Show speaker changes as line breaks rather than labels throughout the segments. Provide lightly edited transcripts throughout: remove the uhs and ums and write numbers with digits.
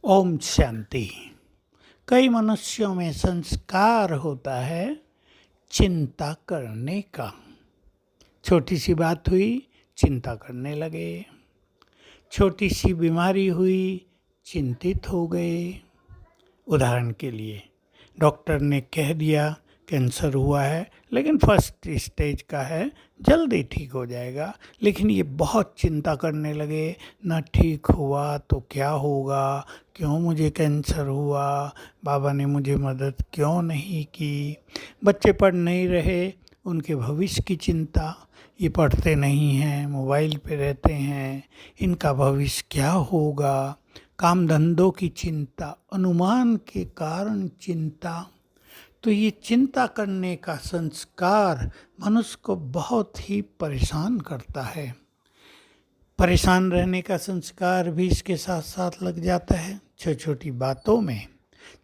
ओम शांति। कई मनुष्यों में संस्कार होता है चिंता करने का। छोटी सी बात हुई, चिंता करने लगे। छोटी सी बीमारी हुई, चिंतित हो गए। उदाहरण के लिए डॉक्टर ने कह दिया कैंसर हुआ है, लेकिन फर्स्ट स्टेज का है, जल्दी ठीक हो जाएगा। लेकिन ये बहुत चिंता करने लगे, ना ठीक हुआ तो क्या होगा, क्यों मुझे कैंसर हुआ, बाबा ने मुझे मदद क्यों नहीं की। बच्चे पढ़ नहीं रहे, उनके भविष्य की चिंता, ये पढ़ते नहीं हैं, मोबाइल पे रहते हैं, इनका भविष्य क्या होगा। काम धंधों की चिंता, अनुमान के कारण चिंता। तो ये चिंता करने का संस्कार मनुष्य को बहुत ही परेशान करता है। परेशान रहने का संस्कार भी इसके साथ साथ लग जाता है। छोटी छोटी बातों में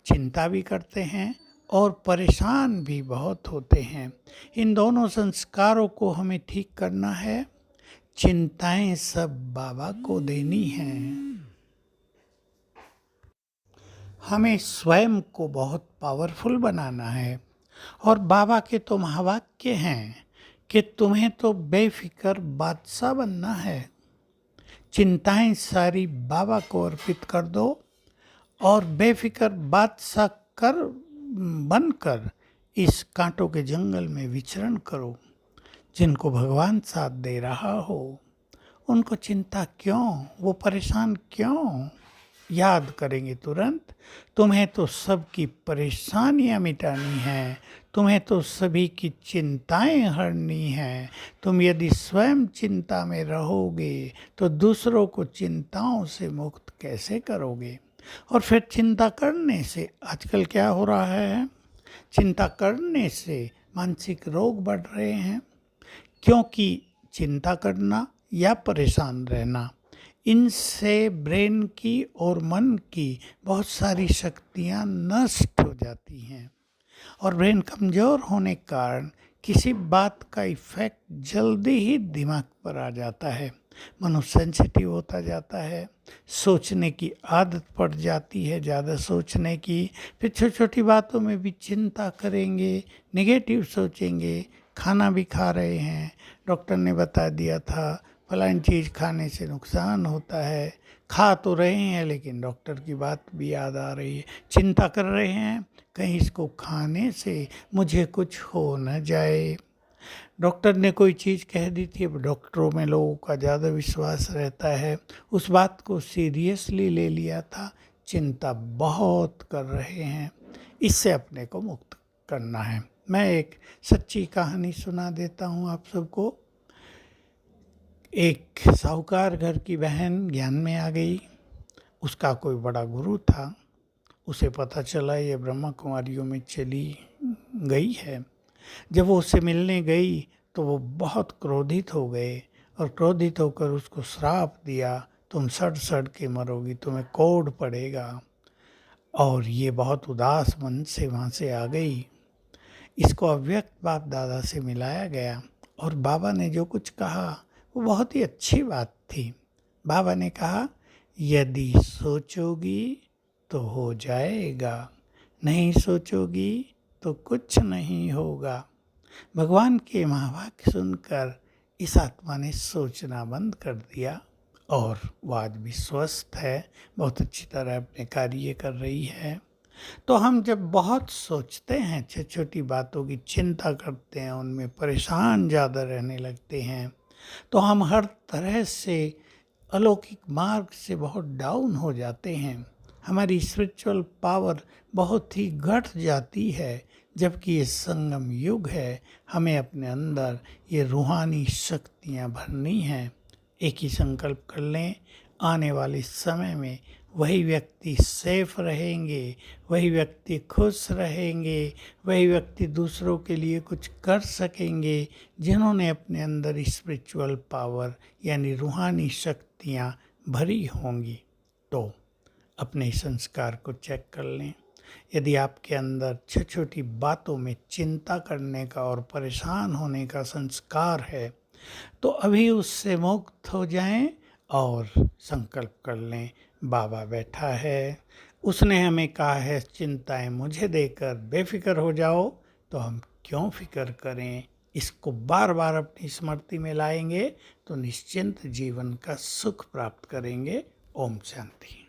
चिंता भी करते हैं और परेशान भी बहुत होते हैं। इन दोनों संस्कारों को हमें ठीक करना है। चिंताएं सब बाबा को देनी हैं। हमें स्वयं को बहुत पावरफुल बनाना है। और बाबा के तो महावाक्य हैं कि तुम्हें तो बेफिक्र बादशाह बनना है। चिंताएं सारी बाबा को अर्पित कर दो और बेफिक्र बादशाह बनकर इस कांटों के जंगल में विचरण करो। जिनको भगवान साथ दे रहा हो उनको चिंता क्यों, वो परेशान क्यों। याद करेंगे तुरंत, तुम्हें तो सबकी परेशानियां मिटानी हैं, तुम्हें तो सभी की चिंताएं हरनी हैं। तुम यदि स्वयं चिंता में रहोगे तो दूसरों को चिंताओं से मुक्त कैसे करोगे। और फिर चिंता करने से आजकल क्या हो रहा है, चिंता करने से मानसिक रोग बढ़ रहे हैं। क्योंकि चिंता करना या परेशान रहना, इनसे ब्रेन की और मन की बहुत सारी शक्तियां नष्ट हो जाती हैं। और ब्रेन कमज़ोर होने के कारण किसी बात का इफ़ेक्ट जल्दी ही दिमाग पर आ जाता है। मनुष्य सेंसिटिव होता जाता है, सोचने की आदत पड़ जाती है, ज़्यादा सोचने की। फिर छोटी छोटी बातों में भी चिंता करेंगे, नेगेटिव सोचेंगे। खाना भी खा रहे हैं, डॉक्टर ने बता दिया था फलानी चीज़ खाने से नुकसान होता है, खा तो रहे हैं लेकिन डॉक्टर की बात भी याद आ रही है। चिंता कर रहे हैं कहीं इसको खाने से मुझे कुछ हो न जाए। डॉक्टर ने कोई चीज़ कह दी थी, अब डॉक्टरों में लोगों का ज़्यादा विश्वास रहता है, उस बात को सीरियसली ले लिया था। चिंता बहुत कर रहे हैं, इससे अपने को मुक्त करना है। मैं एक सच्ची कहानी सुना देता हूँ आप सबको। एक साहूकार घर की बहन ज्ञान में आ गई। उसका कोई बड़ा गुरु था, उसे पता चला ये ब्रह्मा कुमारियों में चली गई है। जब वो उससे मिलने गई तो वो बहुत क्रोधित हो गए और क्रोधित होकर उसको श्राप दिया, तुम सड़ सड़ के मरोगी, तुम्हें कोढ़ पड़ेगा। और ये बहुत उदास मन से वहाँ से आ गई। इसको अव्यक्त बाप दादा से मिलाया गया और बाबा ने जो कुछ कहा वो बहुत ही अच्छी बात थी। बाबा ने कहा, यदि सोचोगी तो हो जाएगा, नहीं सोचोगी तो कुछ नहीं होगा। भगवान के महावाक्य सुनकर इस आत्मा ने सोचना बंद कर दिया और वो आज भी स्वस्थ है, बहुत अच्छी तरह अपने कार्य कर रही है। तो हम जब बहुत सोचते हैं, छोटी छोटी बातों की चिंता करते हैं, उनमें परेशान ज़्यादा रहने लगते हैं, तो हम हर तरह से अलौकिक मार्ग से बहुत डाउन हो जाते हैं। हमारी स्पिरिचुअल पावर बहुत ही घट जाती है। जबकि ये संगम युग है, हमें अपने अंदर ये रूहानी शक्तियाँ भरनी हैं। एक ही संकल्प कर लें, आने वाले समय में वही व्यक्ति सेफ रहेंगे, वही व्यक्ति खुश रहेंगे, वही व्यक्ति दूसरों के लिए कुछ कर सकेंगे जिन्होंने अपने अंदर स्पिरिचुअल पावर यानी रूहानी शक्तियाँ भरी होंगी। तो अपने संस्कार को चेक कर लें। यदि आपके अंदर छोटी छोटी बातों में चिंता करने का और परेशान होने का संस्कार है तो अभी उससे मुक्त हो जाएं और संकल्प कर लें, बाबा बैठा है, उसने हमें कहा है चिंताएं मुझे देकर बेफिक्र हो जाओ, तो हम क्यों फिक्र करें। इसको बार बार अपनी स्मृति में लाएंगे तो निश्चिंत जीवन का सुख प्राप्त करेंगे। ओम शांति।